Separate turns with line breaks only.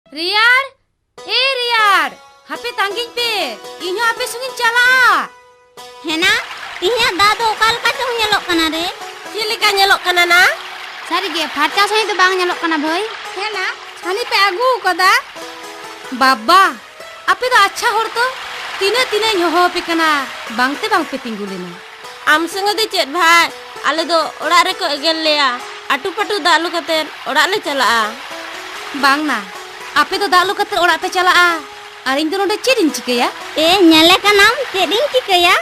Riyar, Riyar, hape tangging pe, inyo hape sungin cala.
Hena, tinya dado okal kacang nyelok kana re.
Cilika nyelok kana na?
Sari ge farca soi to bang nyelok kana bhai.
Hena, chani pe agu kada. Baba, ape do acha hor to, tina nyoho pe kana, bangte bang pe tinggulina.
Am संग दे चेत भाई आले दो ओड़ा रे को एगेल लेया आटू पटू दालू कते ओड़ा ले चला
Bang na, ape do dalu kate orak pe cala a. Aring do node cedin cike ya?
Nyele kanam ceding cike ya.